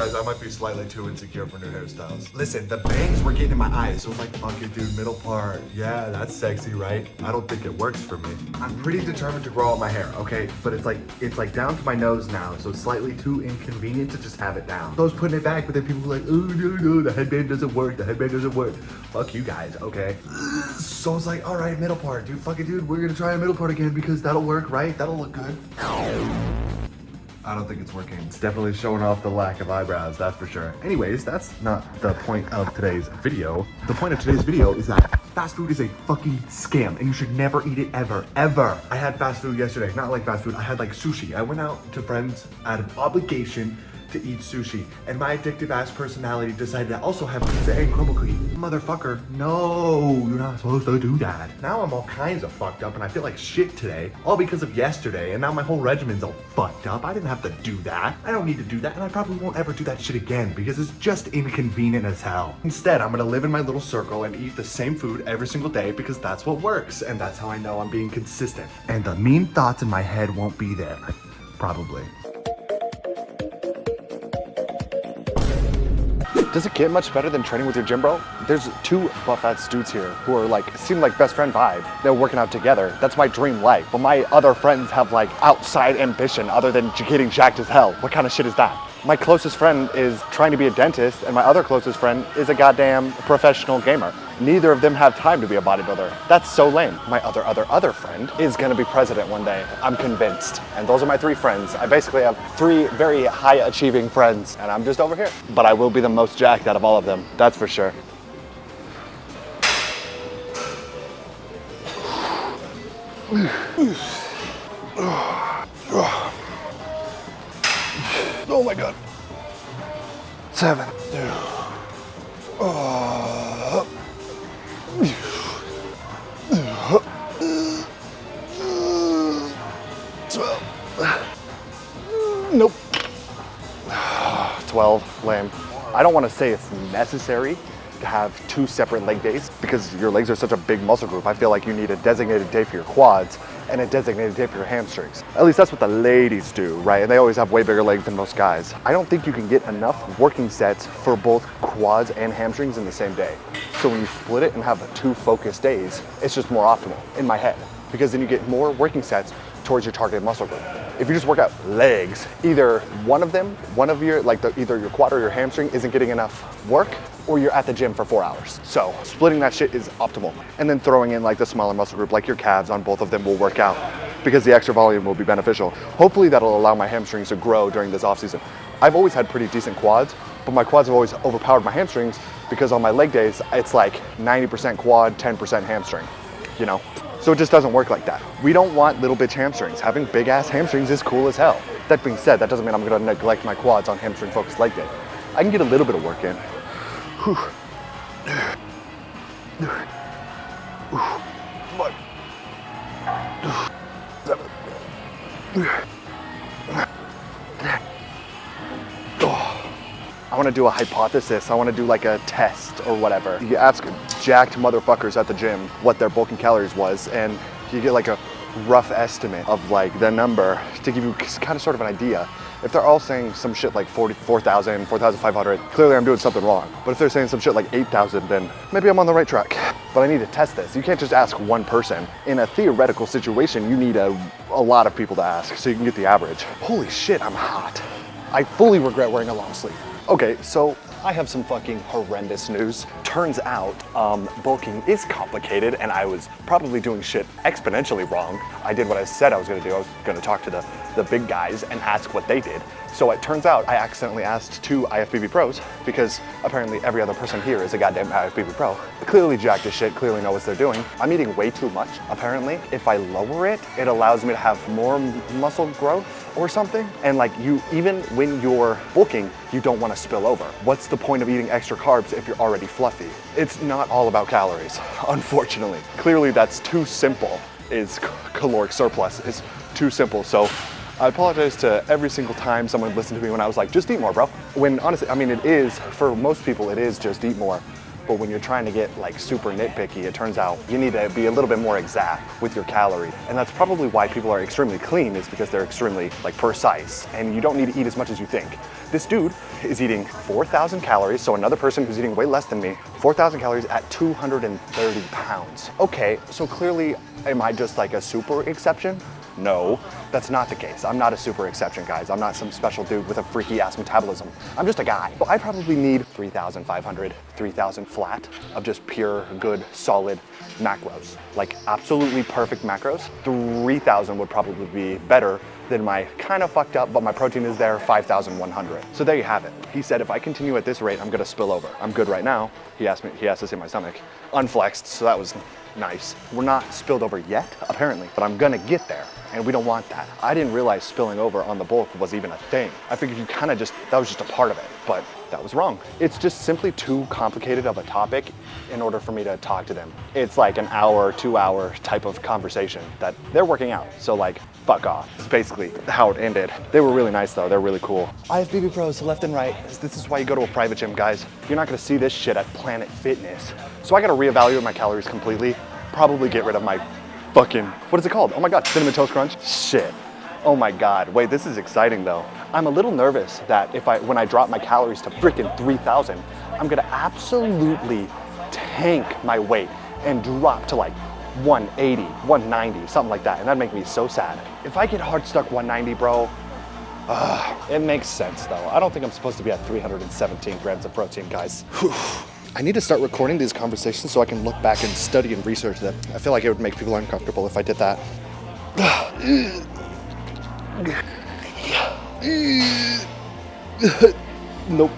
guys, I might be slightly too insecure for new hairstyles. Listen, the bangs were getting in my eyes, so it's like, fuck it, dude, middle part. Yeah, that's sexy, right? I don't think it works for me. I'm pretty determined to grow out my hair, okay? But it's like down to my nose now, so it's slightly too inconvenient to just have it down. So I was putting it back, but then people were like, oh, no, the headband doesn't work, the headband doesn't work. Fuck you guys, okay? So I was like, all right, middle part, dude, fuck it, dude, we're gonna try a middle part again because that'll work, right? That'll look good. I don't think it's working. It's definitely showing off the lack of eyebrows, that's for sure. Anyways, that's not the point of today's video. The point of today's video is that fast food is a fucking scam and you should never eat it ever, ever. I had fast food yesterday, not like fast food, I had like sushi. I went out to friends out of obligation to eat sushi, and my addictive ass personality decided to also have pizza and crumble cookie. Motherfucker, no, you're not supposed to do that. Now I'm all kinds of fucked up and I feel like shit today, all because of yesterday, and now my whole regimen's all fucked up. I didn't have to do that. I don't need to do that, and I probably won't ever do that shit again because it's just inconvenient as hell. Instead, I'm gonna live in my little circle and eat the same food every single day because that's what works, and that's how I know I'm being consistent. And the mean thoughts in my head won't be there, probably. Does it get much better than training with your gym bro? There's two buff-ass dudes here who are like, seem like best friend vibe. They're working out together. That's my dream life. But my other friends have like outside ambition other than getting jacked as hell. What kind of shit is that? My closest friend is trying to be a dentist and my other closest friend is a goddamn professional gamer. Neither of them have time to be a bodybuilder. That's so lame. My other friend is gonna be president one day. I'm convinced. And those are my three friends. I basically have three very high achieving friends and I'm just over here. But I will be the most jacked out of all of them, that's for sure. Oh my God. 7. 12. Nope. 12, lame. I don't want to say it's necessary to have 2 separate leg days because your legs are such a big muscle group. I feel like you need a designated day for your quads and a designated day for your hamstrings. At least that's what the ladies do, right? And they always have way bigger legs than most guys. I don't think you can get enough working sets for both quads and hamstrings in the same day. So when you split it and have 2 focused days, it's just more optimal in my head because then you get more working sets towards your targeted muscle group. If you just work out legs, either one of your, like either your quad or your hamstring isn't getting enough work, or you're at the gym for 4 hours. So splitting that shit is optimal. And then throwing in like the smaller muscle group, like your calves on both of them will work out because the extra volume will be beneficial. Hopefully that'll allow my hamstrings to grow during this off season. I've always had pretty decent quads, but my quads have always overpowered my hamstrings because on my leg days, it's like 90% quad, 10% hamstring, you know? So it just doesn't work like that. We don't want little bitch hamstrings. Having big ass hamstrings is cool as hell. That being said, that doesn't mean I'm gonna neglect my quads on hamstring focused leg day. I can get a little bit of work in. Whew. 1, 7. I want to do a hypothesis. I want to do like a test or whatever. You ask jacked motherfuckers at the gym what their bulking calories was, and you get like a rough estimate of like the number to give you kind of sort of an idea. If they're all saying some shit like 4,000, 4,500, clearly I'm doing something wrong. But if they're saying some shit like 8,000, then maybe I'm on the right track. But I need to test this. You can't just ask one person. In a theoretical situation, you need a lot of people to ask so you can get the average. Holy shit, I'm hot. I fully regret wearing a long sleeve. Okay, so I have some fucking horrendous news. Turns out, bulking is complicated and I was probably doing shit exponentially wrong. I did what I said I was gonna do. I was gonna talk to the big guys and ask what they did. So it turns out I accidentally asked 2 IFBB pros because apparently every other person here is a goddamn IFBB pro. Clearly jacked as shit, clearly know what they're doing. I'm eating way too much. Apparently, if I lower it, it allows me to have more muscle growth or something. And like even when you're bulking, you don't want to spill over. What's the point of eating extra carbs if you're already fluffy? It's not all about calories, unfortunately. Clearly that's too simple, is caloric surplus, is too simple. So I apologize to every single time someone listened to me when I was like, just eat more, bro. When honestly, I mean, it is, for most people, it is just eat more. But when you're trying to get like super nitpicky, it turns out you need to be a little bit more exact with your calorie. And that's probably why people are extremely clean, is because they're extremely like precise, and you don't need to eat as much as you think. This dude is eating 4,000 calories, so another person who's eating way less than me, 4,000 calories at 230 pounds. Okay, so clearly, am I just like a super exception? No, that's not the case. I'm not a super exception, guys. I'm not some special dude with a freaky ass metabolism. I'm just a guy. So I probably need 3,500, 3,000 flat of just pure, good, solid macros. Like absolutely perfect macros. 3,000 would probably be better than my kind of fucked up, but my protein is there, 5,100. So there you have it. He said, if I continue at this rate, I'm gonna spill over. I'm good right now. He asked to see my stomach. Unflexed, so that was nice. We're not spilled over yet, apparently, but I'm gonna get there, and we don't want that. I didn't realize spilling over on the bulk was even a thing. I figured you kind of just, that was just a part of it, but that was wrong. It's just simply too complicated of a topic in order for me to talk to them. It's like an hour, 2 hour type of conversation that they're working out. So like, fuck off. It's basically how it ended. They were really nice though, they're really cool. IFBB pros left and right. This is why you go to a private gym, guys. You're not gonna see this shit at Planet Fitness. So I gotta reevaluate my calories completely. Probably get rid of my fucking, what is it called? Oh my God, Cinnamon Toast Crunch? Shit. Oh my God, wait, this is exciting though. I'm a little nervous that when I drop my calories to freaking 3,000, I'm gonna absolutely tank my weight and drop to like 180, 190, something like that, and that'd make me so sad. If I get hard stuck 190, bro, it makes sense though. I don't think I'm supposed to be at 317 grams of protein, guys. I need to start recording these conversations so I can look back and study and research them. I feel like it would make people uncomfortable if I did that. Nope.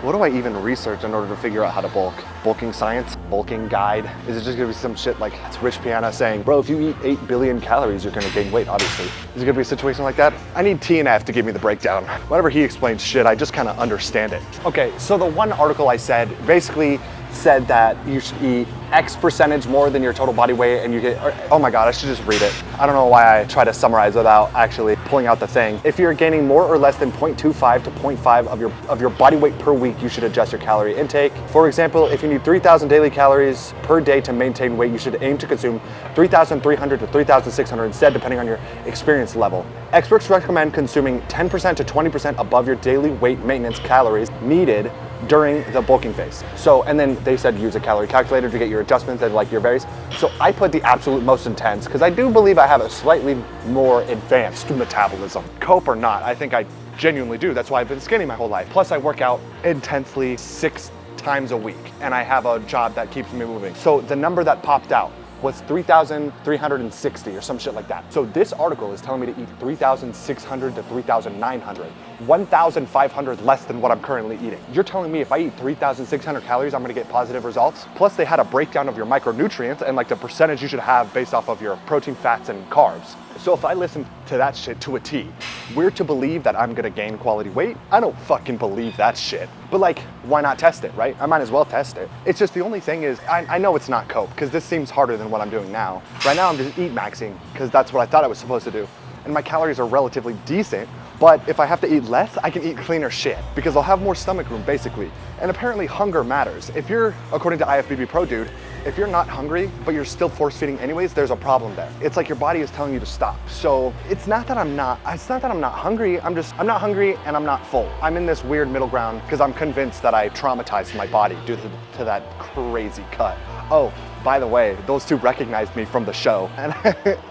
What do I even research in order to figure out how to bulk? Bulking science? Bulking guide? Is it just gonna be some shit like it's Rich Piana saying, bro, if you eat 8 billion calories, you're gonna gain weight, obviously. Is it gonna be a situation like that? I need TNF to give me the breakdown. Whenever he explains shit, I just kind of understand it. Okay, so the one article I said basically said that you should eat X percentage more than your total body weight and you get, oh my God, I should just read it. I don't know why I try to summarize without actually pulling out the thing. If you're gaining more or less than 0.25 to 0.5 of your body weight per week, you should adjust your calorie intake. For example, if you need 3,000 daily calories per day to maintain weight, you should aim to consume 3,300 to 3,600 instead, depending on your experience level. Experts recommend consuming 10% to 20% above your daily weight maintenance calories needed during the bulking phase. So, and then they said use a calorie calculator to get your adjustments and like your varies. So I put the absolute most intense because I do believe I have a slightly more advanced metabolism. Cope or not, I think I genuinely do. That's why I've been skinny my whole life. Plus I work out intensely 6 times a week and I have a job that keeps me moving. So the number that popped out was 3,360 or some shit like that. So this article is telling me to eat 3,600 to 3,900, 1,500 less than what I'm currently eating. You're telling me if I eat 3,600 calories, I'm gonna get positive results? Plus they had a breakdown of your micronutrients and like the percentage you should have based off of your protein, fats, and carbs. So if I listen to that shit to a T, we're to believe that I'm gonna gain quality weight? I don't fucking believe that shit. But like, why not test it, right? I might as well test it. It's just the only thing is, I know it's not cope, because this seems harder than what I'm doing now. Right now I'm just eat maxing, because that's what I thought I was supposed to do. And my calories are relatively decent, but if I have to eat less, I can eat cleaner shit, because I'll have more stomach room, basically. And apparently hunger matters. If you're, according to IFBB Pro Dude, if you're not hungry, but you're still force feeding anyways, there's a problem there. It's like your body is telling you to stop. So it's not that I'm not hungry, I'm not hungry and I'm not full. I'm in this weird middle ground because I'm convinced that I traumatized my body due to that crazy cut. Oh, by the way, those two recognized me from the show. And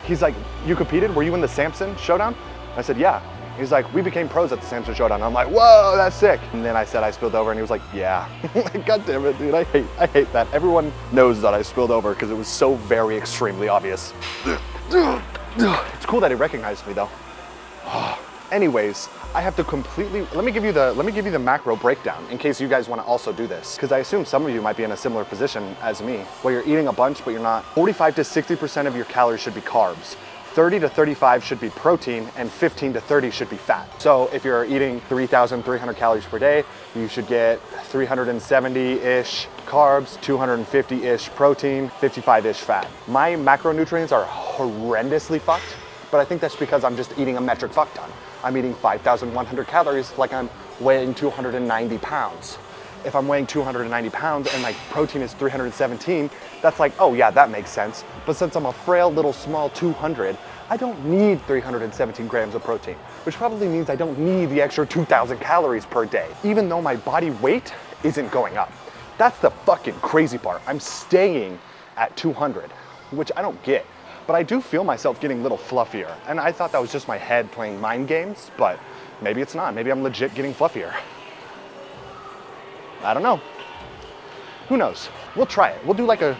he's like, you competed? Were you in the Samson Showdown? I said, yeah. He's like, we became pros at the Samson Showdown. I'm like, whoa, that's sick. And then I said I spilled over and he was like, yeah. God damn it, dude, I hate that. Everyone knows that I spilled over because it was so very extremely obvious. It's cool that he recognized me though. Anyways, I have to completely, let me give you the macro breakdown in case you guys want to also do this. Because I assume some of you might be in a similar position as me, where you're eating a bunch, but you're not. 45 to 60% of your calories should be carbs. 30 to 35 should be protein, and 15 to 30 should be fat. So if you're eating 3,300 calories per day, you should get 370-ish carbs, 250-ish protein, 55-ish fat. My macronutrients are horrendously fucked, but I think that's because I'm just eating a metric fuck ton. I'm eating 5,100 calories like I'm weighing 290 pounds. if I'm weighing 290 pounds and my protein is 317, that's like, oh yeah, that makes sense. But since I'm a frail little small 200, I don't need 317 grams of protein, which probably means I don't need the extra 2,000 calories per day, even though my body weight isn't going up. That's the fucking crazy part. I'm staying at 200, which I don't get. But I do feel myself getting a little fluffier. And I thought that was just my head playing mind games, but maybe it's not. Maybe I'm legit getting fluffier. I don't know. Who knows? We'll try it. We'll do like a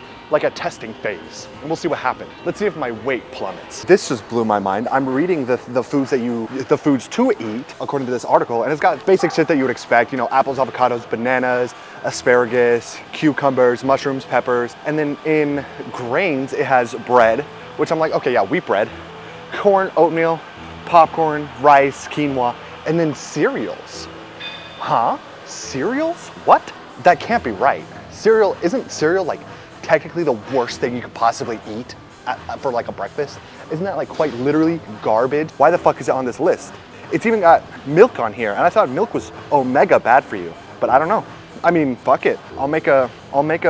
testing phase and we'll see what happens. Let's see if my weight plummets. This just blew my mind. I'm reading the foods to eat according to this article, and it's got basic shit that you would expect, you know, apples, avocados, bananas, asparagus, cucumbers, mushrooms, peppers, and then in grains it has bread, which I'm like, okay, yeah, wheat bread, corn, oatmeal, popcorn, rice, quinoa, and then cereals. Huh? Cereals? What? That can't be right. Isn't cereal like technically the worst thing you could possibly eat for like a breakfast? Isn't that like quite literally garbage? Why the fuck is it on this list? It's even got milk on here, and I thought milk was omega bad for you, but I don't know. I mean, fuck it. I'll make a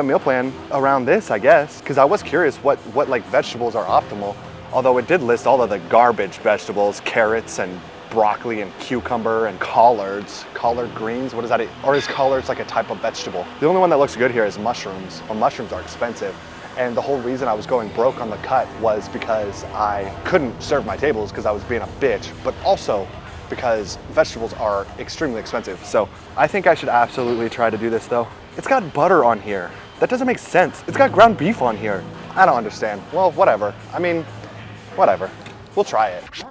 meal plan around this, I guess, because I was curious what like vegetables are optimal. Although it did list all of the garbage vegetables, carrots and broccoli and cucumber and collards. Collard greens, what is that? Or is collards like a type of vegetable? The only one that looks good here is mushrooms. Well, mushrooms are expensive. And the whole reason I was going broke on the cut was because I couldn't serve my tables because I was being a bitch, but also because vegetables are extremely expensive. So I think I should absolutely try to do this though. It's got butter on here. That doesn't make sense. It's got ground beef on here. I don't understand. Well, whatever. I mean, whatever. We'll try it.